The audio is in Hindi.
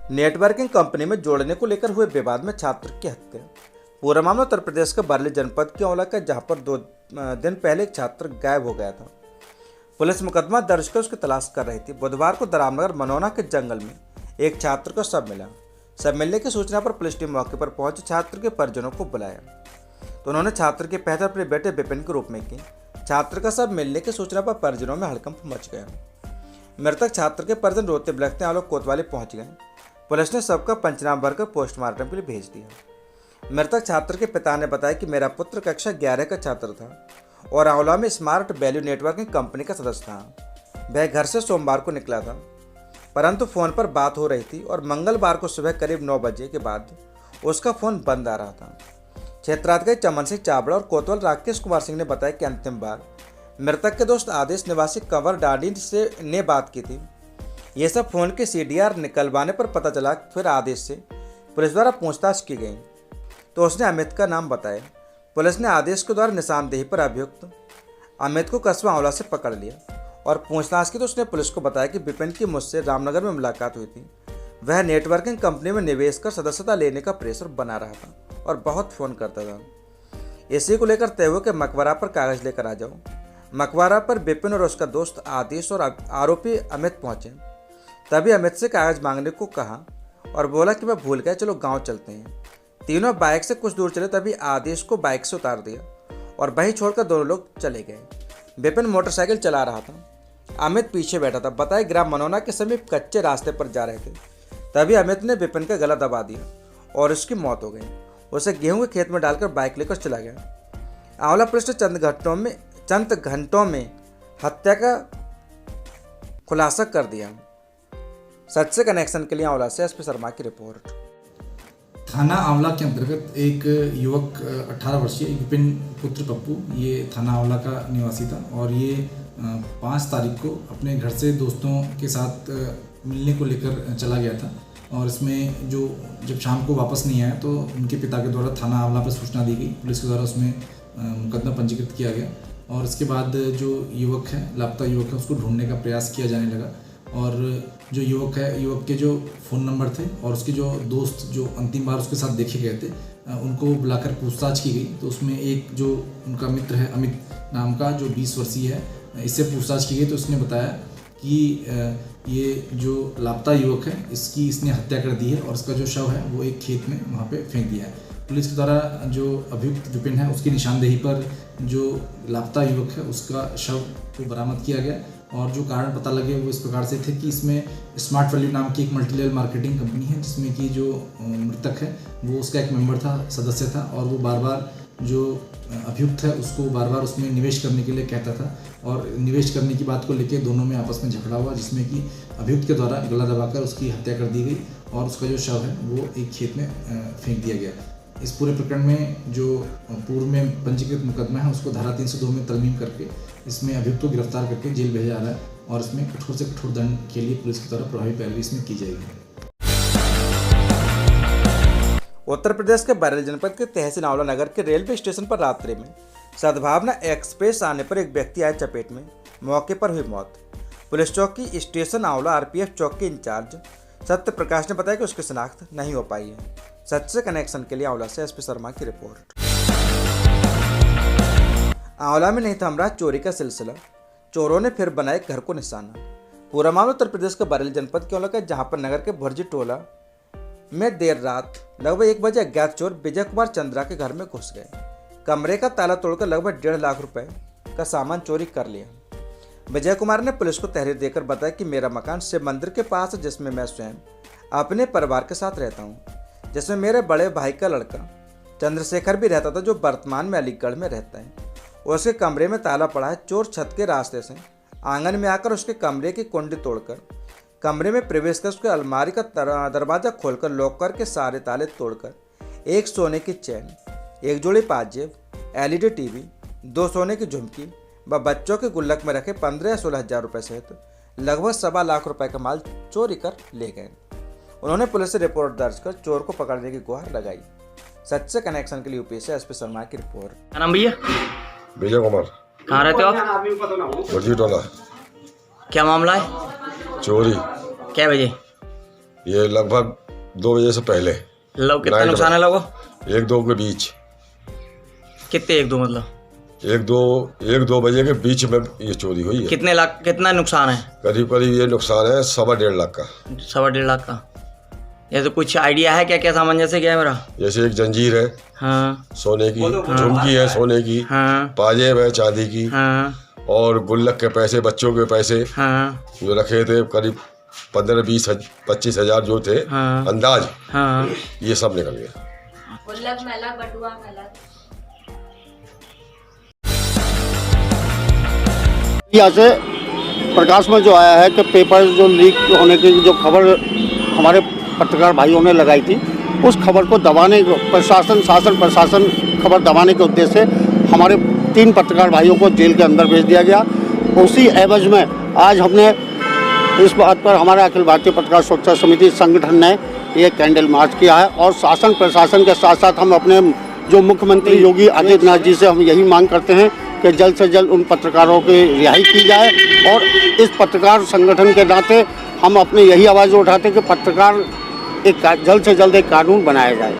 नेटवर्किंग कंपनी में जोड़ने को लेकर हुए विवाद में छात्र की हत्या। पूरा मामला उत्तर प्रदेश के बरेली जनपद की औला का, जहां पर 2 दिन पहले एक छात्र गायब हो गया था। पुलिस मुकदमा दर्ज कर उसकी तलाश कर रही थी। बुधवार को रामनगर मनोना के जंगल में एक छात्र को शव मिला। शव मिलने की सूचना पर पुलिस टीम मौके पर पहुंची छात्र के परिजनों को बुलाया तो उन्होंने छात्र की पहचान अपने बेटे विपिन के रूप में की। छात्र का शव मिलने की सूचना पर परिजनों में हड़कंप मच गया। मृतक छात्र के परिजन रोते बिलखते आलोक कोतवाली पहुंच गए। पुलिस ने शव का पंचनामा भरकर पोस्टमार्टम के लिए भेज दिया। मृतक छात्र के पिता ने बताया कि मेरा पुत्र कक्षा 11 का छात्र था और आंवला में स्मार्ट वैल्यू नेटवर्किंग कंपनी का सदस्य था। वह घर से सोमवार को निकला था, परंतु फोन पर बात हो रही थी और मंगलवार को सुबह करीब 9 बजे के बाद उसका फोन बंद आ रहा था। क्षेत्राधिकारी चमन सिंह चावड़ा और कोतवाल राकेश कुमार सिंह ने बताया कि अंतिम बार मृतक के दोस्त आदेश निवासी कंवर डाडी से ने बात की थी। ये सब फोन के CDR निकलवाने पर पता चला। फिर आदेश से पुलिस द्वारा पूछताछ की गई तो उसने अमित का नाम बताया। पुलिस ने आदेश के द्वारा निशानदेही पर अभियुक्त अमित को कस्बा आंवला से पकड़ लिया और पूछताछ की तो उसने पुलिस को बताया कि विपिन की मुझसे रामनगर में मुलाकात हुई थी। वह नेटवर्किंग कंपनी में निवेश कर सदस्यता लेने का प्रेशर बना रहा था और बहुत फ़ोन करता था। इसी को लेकर तय हुआ कि मकबरा पर कागज़ लेकर आ जाओ। मकबरा पर विपिन और उसका दोस्त आदेश और आरोपी अमित पहुंचे। तभी अमित से कागज़ मांगने को कहा और बोला कि मैं भूल गया, चलो गांव चलते हैं। तीनों बाइक से कुछ दूर चले तभी आदेश को बाइक से उतार दिया और वहीं छोड़कर दोनों लोग चले गए। विपिन मोटरसाइकिल चला रहा था, अमित पीछे बैठा था। बताए ग्राम मनोना के समीप कच्चे रास्ते पर जा रहे थे। तभी अमित ने विपिन का गला दबा दिया और उसकी मौत हो गई। उसे गेहूं के खेत में डालकर बाइक लेकर चला गया। आंवला पुलिस ने चंद घंटों में हत्या का खुलासा कर दिया। सच से कनेक्शन के लिए आंवला से SP शर्मा की रिपोर्ट। थाना आंवला के अंतर्गत एक युवक 18 वर्षीय विपिन पुत्र पप्पू, ये थाना आंवला का निवासी था और ये 5 तारीख को अपने घर से दोस्तों के साथ मिलने को लेकर चला गया था और इसमें जब शाम को वापस नहीं आया तो उनके पिता के द्वारा थाना आंवला पर सूचना दी गई। पुलिस के द्वारा उसमें मुकदमा पंजीकृत किया गया और इसके बाद जो युवक है, लापता युवक है, उसको ढूंढने का प्रयास किया जाने लगा और जो युवक के जो फ़ोन नंबर थे और उसके जो दोस्त जो अंतिम बार उसके साथ देखे गए थे उनको बुलाकर पूछताछ की गई। तो उसमें एक जो उनका मित्र है अमित नाम का, जो 20 वर्षीय है, इससे पूछताछ की गई तो उसने बताया कि ये जो लापता युवक है इसने हत्या कर दी है और इसका जो शव है वो एक खेत में वहाँ पे फेंक दिया है। पुलिस के द्वारा जो अभियुक्त विपिन है उसकी निशानदेही पर जो लापता युवक है उसका शव को बरामद किया गया और जो कारण पता लगे वो इस प्रकार से थे कि इसमें स्मार्ट वैल्यू नाम की एक मल्टीलेवल मार्केटिंग कंपनी है जिसमें कि जो मृतक है वो उसका एक मेंबर था, सदस्य था और वो बार बार जो अभियुक्त है उसको बार बार उसमें निवेश करने के लिए कहता था और निवेश करने की बात को लेकर दोनों में आपस में झगड़ा हुआ जिसमें कि अभियुक्त के द्वारा गला दबाकर उसकी हत्या कर दी गई और उसका जो शव है वो एक खेत में फेंक दिया गया। इस पूरे प्रकरण में जो पूर्व में पंजीकृत मुकदमा है उसको धारा 302 में तरमीम करके इसमें अभियुक्त को गिरफ्तार करके जेल भेजा जा रहा है और इसमें कठोर से कठोर दंड के लिए पुलिस की तरफ प्रभावी पैरवी इसमें की जाएगी। उत्तर प्रदेश के बरेली जनपद के तहसील आंवला नगर के रेलवे स्टेशन पर रात्रि में सद्भावना एक्सप्रेस आने पर एक व्यक्ति आए चपेट में, मौके पर हुई मौत। पुलिस चौकी स्टेशन आंवला RPF चौक के इंचार्ज सत्य प्रकाश ने बताया कि उसकी शिनाख्त नहीं हो पाई है। सच से कनेक्शन के लिए आंवला से SP शर्मा की रिपोर्ट। आंवला में नहीं थम रहा चोरी का सिलसिला, चोरों ने फिर बनाए घर को निशाना। पूरा मामला उत्तर प्रदेश के बरेली जनपद के औला का, जहां पर नगर के भुर्जी टोला में देर रात लगभग 1 बजे अज्ञात चोर विजय कुमार चंद्रा के घर में घुस गए। कमरे का ताला तोड़कर लगभग 1.5 लाख रुपए का सामान चोरी कर लिया। विजय कुमार ने पुलिस को तहरीर देकर बताया कि मेरा मकान शिव मंदिर के पास है, जिसमें मैं स्वयं अपने परिवार के साथ रहता हूँ, जिसमें मेरे बड़े भाई का लड़का चंद्रशेखर भी रहता था, जो वर्तमान में अलीगढ़ में रहता है। उसके कमरे में ताला पड़ा है। चोर छत के रास्ते से आंगन में आकर उसके कमरे की कुंडी तोड़कर कमरे में प्रवेश कर उसके अलमारी का दरवाज़ा खोलकर लॉकर के सारे ताले तोड़कर एक सोने की चैन, एक जोड़ी पाजेब, LED TV, 2 सोने की झुमकी व बच्चों के गुल्लक में रखे 15 या 16 हज़ार रुपये सहित लगभग 1.25 लाख रुपए का माल चोरी कर ले गए। उन्होंने पुलिस से रिपोर्ट दर्ज कर चोर को पकड़ने की गुहार लगाई। सच से कनेक्शन के लिए UP से SP शर्मा की रिपोर्ट। क्या नाम भैया? विजय कुमार। कहाँ रहते हो आप? भुर्जी टोला। क्या मामला है? चोरी क्या बजे? ये लगभग 2 बजे से पहले। लोग कितना नाइट नुकसान है लोगों? 1-2 के बीच। कितने 1-2 मतलब? 1-2 बजे के बीच में ये चोरी हुई है। कितने लाख, कितना नुकसान है? करीब करीब ये नुकसान है 1.5 लाख का। 1.5 लाख का। ये तो कुछ आइडिया है क्या क्या सामान जैसे क्या है मेरा? जैसे एक जंजीर है हाँ सोने की, झुमकी है सोने की, हाँ पाजेब है चांदी की, हाँ और गुल्लक के पैसे, बच्चों के पैसे हाँ जो रखे थे करीब 15-20-25 हजार जो थे हाँ। अंदाज, हाँ। ये सब निकल गया। गुल्लक में अलग, बटुआ में अलग। यहाँ से प्रकाश में जो आया है कि पेपर जो लीक होने की जो खबर हमारे पत्रकार भाइयों ने लगाई थी, उस खबर को दबाने को शासन प्रशासन खबर दबाने के उद्देश्य से हमारे 3 पत्रकार भाइयों को जेल के अंदर भेज दिया गया। उसी एवज में आज हमने इस बात पर हमारा अखिल भारतीय पत्रकार सुरक्षा समिति संगठन ने ये कैंडल मार्च किया है और शासन प्रशासन के साथ साथ हम अपने जो मुख्यमंत्री योगी आदित्यनाथ जी से हम यही मांग करते हैं कि जल्द से जल्द उन पत्रकारों की रिहाई की जाए। और इस पत्रकार संगठन के नाते हम अपने यही आवाज़ उठाते हैं कि पत्रकार जल्द से जल्द एक कानून बनाया जाए।